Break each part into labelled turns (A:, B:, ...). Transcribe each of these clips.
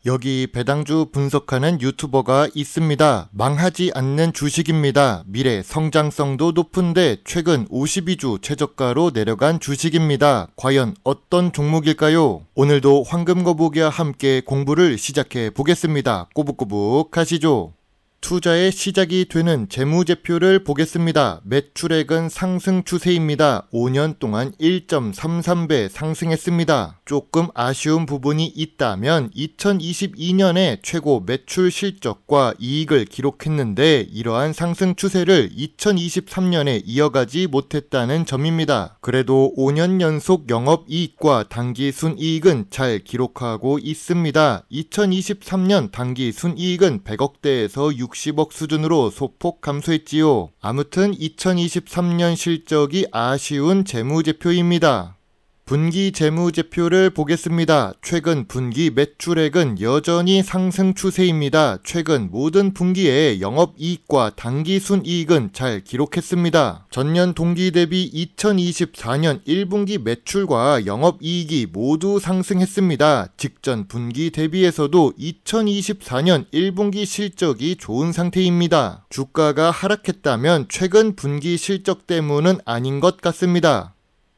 A: 여기 배당주 분석하는 유튜버가 있습니다. 망하지 않는 주식입니다. 미래 성장성도 높은데 최근 52주 최저가로 내려간 주식입니다. 과연 어떤 종목일까요? 오늘도 황금거북이와 함께 공부를 시작해 보겠습니다. 꼬북꼬북 하시죠. 투자의 시작이 되는 재무제표를 보겠습니다. 매출액은 상승 추세입니다. 5년 동안 1.33배 상승했습니다. 조금 아쉬운 부분이 있다면 2022년에 최고 매출 실적과 이익을 기록했는데 이러한 상승 추세를 2023년에 이어가지 못했다는 점입니다. 그래도 5년 연속 영업이익과 당기순이익은 잘 기록하고 있습니다. 2023년 당기순이익은 100억대에서 60억 수준으로 소폭 감소했지요. 아무튼 2023년 실적이 아쉬운 재무제표입니다. 분기 재무제표를 보겠습니다. 최근 분기 매출액은 여전히 상승 추세입니다. 최근 모든 분기에 영업이익과 당기순이익은 잘 기록했습니다. 전년 동기 대비 2024년 1분기 매출과 영업이익이 모두 상승했습니다. 직전 분기 대비해서도 2024년 1분기 실적이 좋은 상태입니다. 주가가 하락했다면 최근 분기 실적 때문은 아닌 것 같습니다.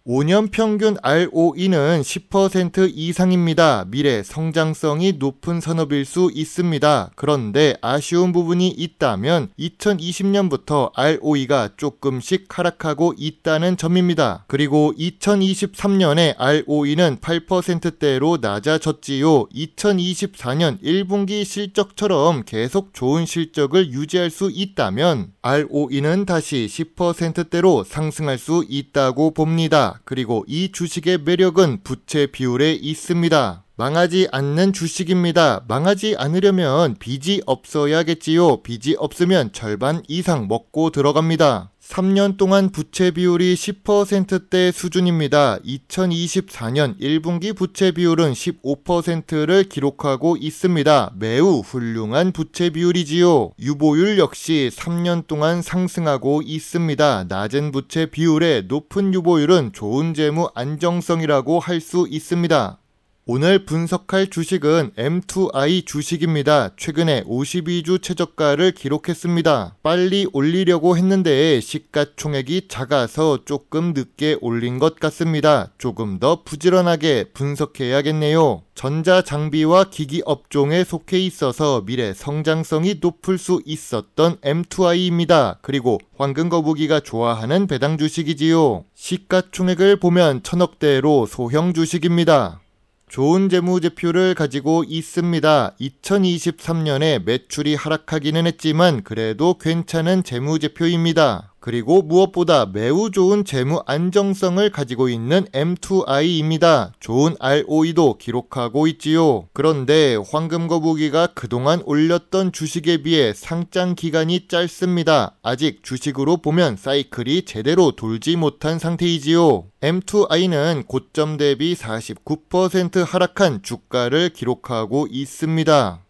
A: 5년 평균 ROE는 10% 이상입니다. 미래 성장성이 높은 산업일 수 있습니다. 그런데 아쉬운 부분이 있다면 2020년부터 ROE가 조금씩 하락하고 있다는 점입니다. 그리고 2023년에 ROE는 8%대로 낮아졌지요. 2024년 1분기 실적처럼 계속 좋은 실적을 유지할 수 있다면 ROE는 다시 10%대로 상승할 수 있다고 봅니다. 그리고 이 주식의 매력은 부채 비율에 있습니다. 망하지 않는 주식입니다. 망하지 않으려면 빚이 없어야겠지요. 빚이 없으면 절반 이상 먹고 들어갑니다. 3년 동안 부채 비율이 10%대 수준입니다. 2024년 1분기 부채 비율은 15%를 기록하고 있습니다. 매우 훌륭한 부채 비율이지요. 유보율 역시 3년 동안 상승하고 있습니다. 낮은 부채 비율에 높은 유보율은 좋은 재무 안정성이라고 할 수 있습니다. 오늘 분석할 주식은 M2I 주식입니다. 최근에 52주 최저가를 기록했습니다. 빨리 올리려고 했는데 시가총액이 작아서 조금 늦게 올린 것 같습니다. 조금 더 부지런하게 분석해야겠네요. 전자장비와 기기 업종에 속해 있어서 미래 성장성이 높을 수 있었던 M2I입니다. 그리고 황금거북이가 좋아하는 배당 주식이지요. 시가총액을 보면 1000억대로 소형 주식입니다. 좋은 재무제표를 가지고 있습니다. 2023년에 매출이 하락하기는 했지만 그래도 괜찮은 재무제표입니다. 그리고 무엇보다 매우 좋은 재무 안정성을 가지고 있는 M2I입니다. 좋은 ROE도 기록하고 있지요. 그런데 황금거북이가 그동안 올렸던 주식에 비해 상장 기간이 짧습니다. 아직 주식으로 보면 사이클이 제대로 돌지 못한 상태이지요. M2I는 고점 대비 49% 하락한 주가를 기록하고 있습니다.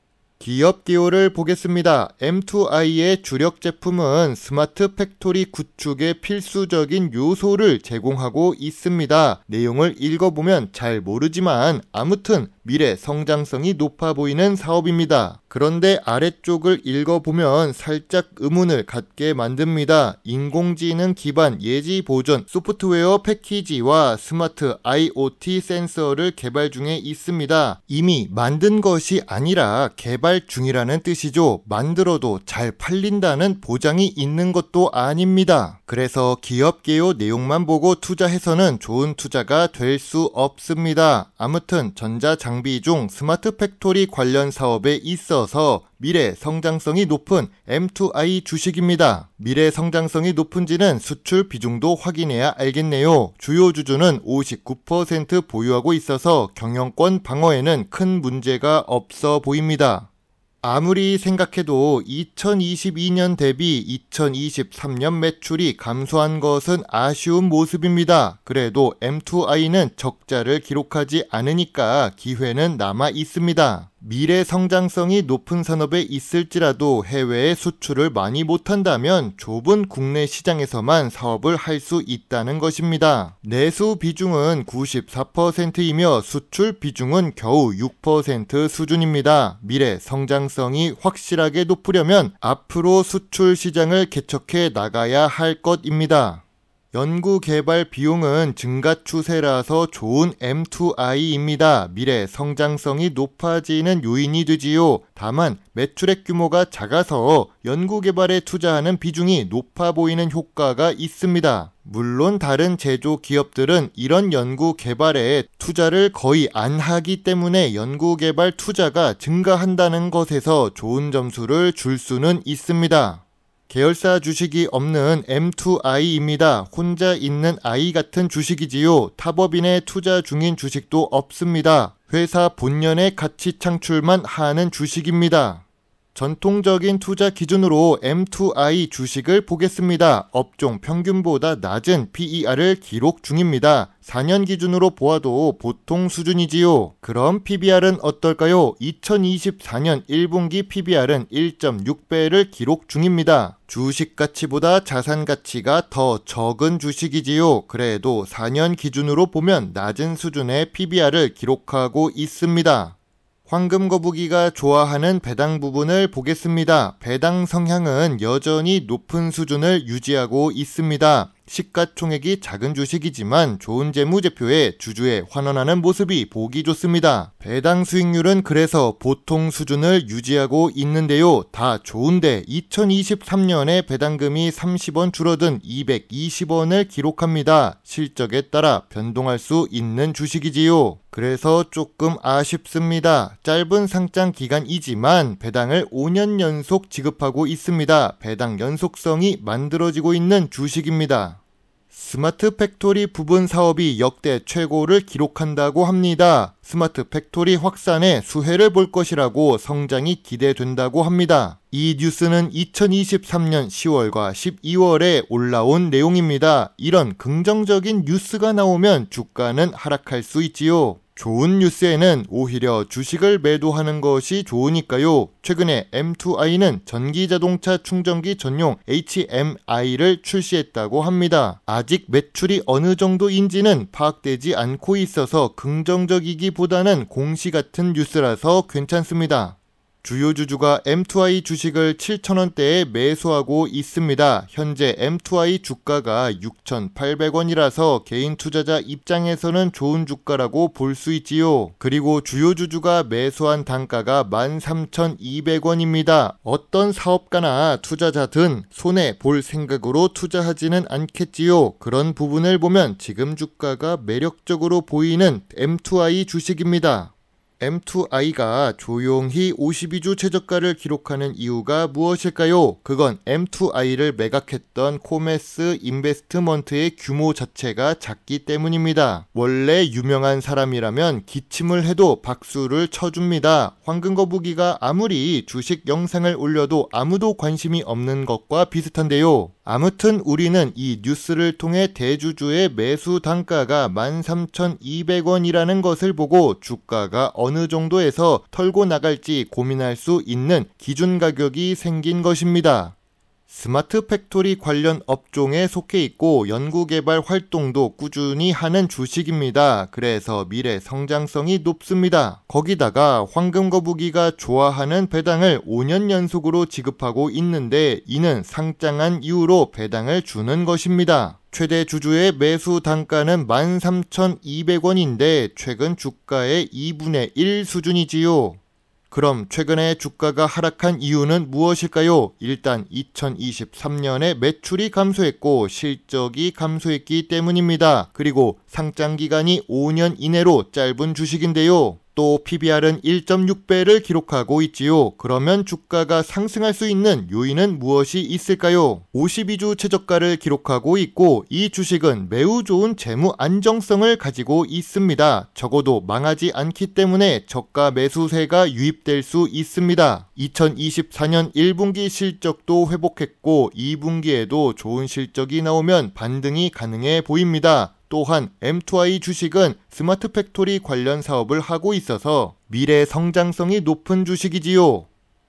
A: 기업 기호를 보겠습니다. M2I의 주력 제품은 스마트 팩토리 구축의 필수적인 요소를 제공하고 있습니다. 내용을 읽어보면 잘 모르지만 아무튼 미래 성장성이 높아 보이는 사업입니다. 그런데 아래쪽을 읽어보면 살짝 의문을 갖게 만듭니다. 인공지능 기반 예지 보전 소프트웨어 패키지와 스마트 IoT 센서를 개발 중에 있습니다. 이미 만든 것이 아니라 개발 중이라는 뜻이죠. 만들어도 잘 팔린다는 보장이 있는 것도 아닙니다. 그래서 기업 개요 내용만 보고 투자해서는 좋은 투자가 될 수 없습니다. 아무튼 전자장비 중 스마트 팩토리 관련 사업에 있어서 미래 성장성이 높은 M2I 주식입니다. 미래 성장성이 높은지는 수출 비중도 확인해야 알겠네요. 주요 주주는 59% 보유하고 있어서 경영권 방어에는 큰 문제가 없어 보입니다. 아무리 생각해도 2022년 대비 2023년 매출이 감소한 것은 아쉬운 모습입니다. 그래도 M2I는 적자를 기록하지 않으니까 기회는 남아 있습니다. 미래 성장성이 높은 산업에 있을지라도 해외에 수출을 많이 못한다면 좁은 국내 시장에서만 사업을 할 수 있다는 것입니다. 내수 비중은 94%이며 수출 비중은 겨우 6% 수준입니다. 미래 성장성이 확실하게 높으려면 앞으로 수출 시장을 개척해 나가야 할 것입니다. 연구개발 비용은 증가 추세라서 좋은 M2I입니다. 미래 성장성이 높아지는 요인이 되지요. 다만 매출액 규모가 작아서 연구개발에 투자하는 비중이 높아 보이는 효과가 있습니다. 물론 다른 제조 기업들은 이런 연구개발에 투자를 거의 안 하기 때문에 연구개발 투자가 증가한다는 것에서 좋은 점수를 줄 수는 있습니다. 계열사 주식이 없는 M2I입니다. 혼자 있는 I 같은 주식이지요. 타법인에 투자 중인 주식도 없습니다. 회사 본연의 가치 창출만 하는 주식입니다. 전통적인 투자 기준으로 M2I 주식을 보겠습니다. 업종 평균보다 낮은 PER을 기록 중입니다. 4년 기준으로 보아도 보통 수준이지요. 그럼 PBR은 어떨까요? 2024년 1분기 PBR은 1.6배를 기록 중입니다. 주식 가치보다 자산 가치가 더 적은 주식이지요. 그래도 4년 기준으로 보면 낮은 수준의 PBR을 기록하고 있습니다. 황금 거북이가 좋아하는 배당 부분을 보겠습니다. 배당 성향은 여전히 높은 수준을 유지하고 있습니다. 시가총액이 작은 주식이지만 좋은 재무제표에 주주에 환원하는 모습이 보기 좋습니다. 배당 수익률은 그래서 보통 수준을 유지하고 있는데요. 다 좋은데 2023년에 배당금이 30원 줄어든 220원을 기록합니다. 실적에 따라 변동할 수 있는 주식이지요. 그래서 조금 아쉽습니다. 짧은 상장 기간이지만 배당을 5년 연속 지급하고 있습니다. 배당 연속성이 만들어지고 있는 주식입니다. 스마트 팩토리 부분 사업이 역대 최고를 기록한다고 합니다. 스마트 팩토리 확산에 수혜를 볼 것이라고 성장이 기대된다고 합니다. 이 뉴스는 2023년 10월과 12월에 올라온 내용입니다. 이런 긍정적인 뉴스가 나오면 주가는 하락할 수 있지요. 좋은 뉴스에는 오히려 주식을 매도하는 것이 좋으니까요. 최근에 M2I는 전기자동차 충전기 전용 HMI를 출시했다고 합니다. 아직 매출이 어느 정도인지는 파악되지 않고 있어서 긍정적이기보다는 공시 같은 뉴스라서 괜찮습니다. 주요 주주가 M2I 주식을 7,000원대에 매수하고 있습니다. 현재 M2I 주가가 6,800원이라서 개인 투자자 입장에서는 좋은 주가라고 볼 수 있지요. 그리고 주요 주주가 매수한 단가가 13,200원입니다. 어떤 사업가나 투자자든 손해 볼 생각으로 투자하지는 않겠지요. 그런 부분을 보면 지금 주가가 매력적으로 보이는 M2I 주식입니다. M2I가 조용히 52주 최저가를 기록하는 이유가 무엇일까요? 그건 M2I를 매각했던 코메스 인베스트먼트의 규모 자체가 작기 때문입니다. 원래 유명한 사람이라면 기침을 해도 박수를 쳐줍니다. 황금거북이가 아무리 주식 영상을 올려도 아무도 관심이 없는 것과 비슷한데요. 아무튼 우리는 이 뉴스를 통해 대주주의 매수 단가가 13,200원이라는 것을 보고 주가가 어느 정도에서 털고 나갈지 고민할 수 있는 기준 가격이 생긴 것입니다. 스마트 팩토리 관련 업종에 속해 있고 연구개발 활동도 꾸준히 하는 주식입니다. 그래서 미래 성장성이 높습니다. 거기다가 황금거북이가 좋아하는 배당을 5년 연속으로 지급하고 있는데 이는 상장한 이후로 배당을 주는 것입니다. 최대 주주의 매수 단가는 13,200원인데 최근 주가의 2분의 1 수준이지요. 그럼 최근에 주가가 하락한 이유는 무엇일까요? 일단 2023년에 매출이 감소했고 실적이 감소했기 때문입니다. 그리고 상장 기간이 5년 이내로 짧은 주식인데요. 또 PBR은 1.6배를 기록하고 있지요. 그러면 주가가 상승할 수 있는 요인은 무엇이 있을까요? 52주 최저가를 기록하고 있고 이 주식은 매우 좋은 재무 안정성을 가지고 있습니다. 적어도 망하지 않기 때문에 저가 매수세가 유입될 수 있습니다. 2024년 1분기 실적도 회복했고 2분기에도 좋은 실적이 나오면 반등이 가능해 보입니다. 또한 M2I 주식은 스마트 팩토리 관련 사업을 하고 있어서 미래 성장성이 높은 주식이지요.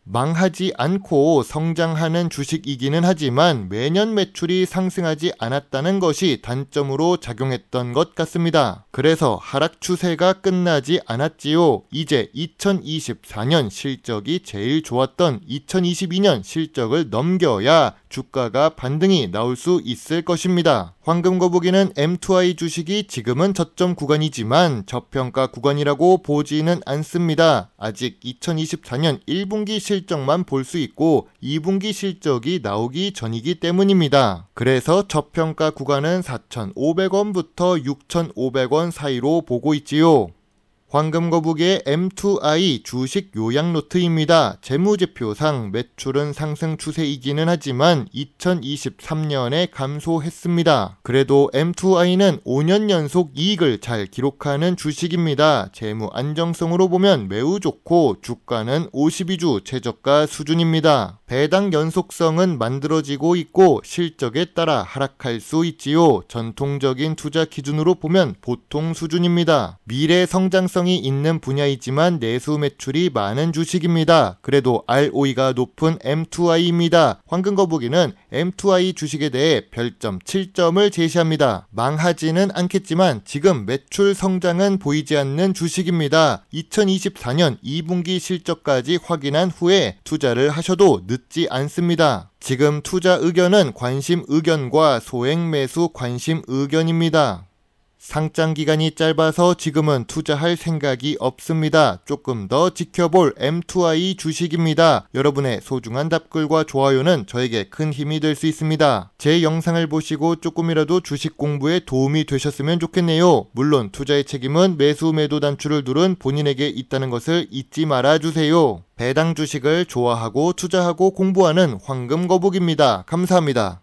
A: 망하지 않고 성장하는 주식이기는 하지만 매년 매출이 상승하지 않았다는 것이 단점으로 작용했던 것 같습니다. 그래서 하락 추세가 끝나지 않았지요. 이제 2024년 실적이 제일 좋았던 2022년 실적을 넘겨야 주가가 반등이 나올 수 있을 것입니다. 황금거북이는 M2I 주식이 지금은 저점 구간이지만 저평가 구간이라고 보지는 않습니다. 아직 2024년 1분기 실적만 볼 수 있고 2분기 실적이 나오기 전이기 때문입니다. 그래서 저평가 구간은 4,500원부터 6,500원 사이로 보고 있지요. 황금거북이의 M2I 주식 요약 노트입니다. 재무제표상 매출은 상승 추세이기는 하지만 2023년에 감소했습니다. 그래도 M2I는 5년 연속 이익을 잘 기록하는 주식입니다. 재무 안정성으로 보면 매우 좋고 주가는 52주 최저가 수준입니다. 배당 연속성은 만들어지고 있고 실적에 따라 하락할 수 있지요. 전통적인 투자 기준으로 보면 보통 수준입니다. 미래 성장성이 있는 분야이지만 내수 매출이 많은 주식입니다. 그래도 ROE가 높은 M2I입니다. 황금거북이는 M2I 주식에 대해 별점 7점을 제시합니다. 망하지는 않겠지만 지금 매출 성장은 보이지 않는 주식입니다. 2024년 2분기 실적까지 확인한 후에 투자를 하셔도 늦지 않습니다. 지금 투자 의견은 관심 의견과 소액 매수 관심 의견입니다. 상장 기간이 짧아서 지금은 투자할 생각이 없습니다. 조금 더 지켜볼 M2I 주식입니다. 여러분의 소중한 답글과 좋아요는 저에게 큰 힘이 될 수 있습니다. 제 영상을 보시고 조금이라도 주식 공부에 도움이 되셨으면 좋겠네요. 물론 투자의 책임은 매수 매도 단추를 누른 본인에게 있다는 것을 잊지 말아주세요. 배당 주식을 좋아하고 투자하고 공부하는 황금거북입니다. 감사합니다.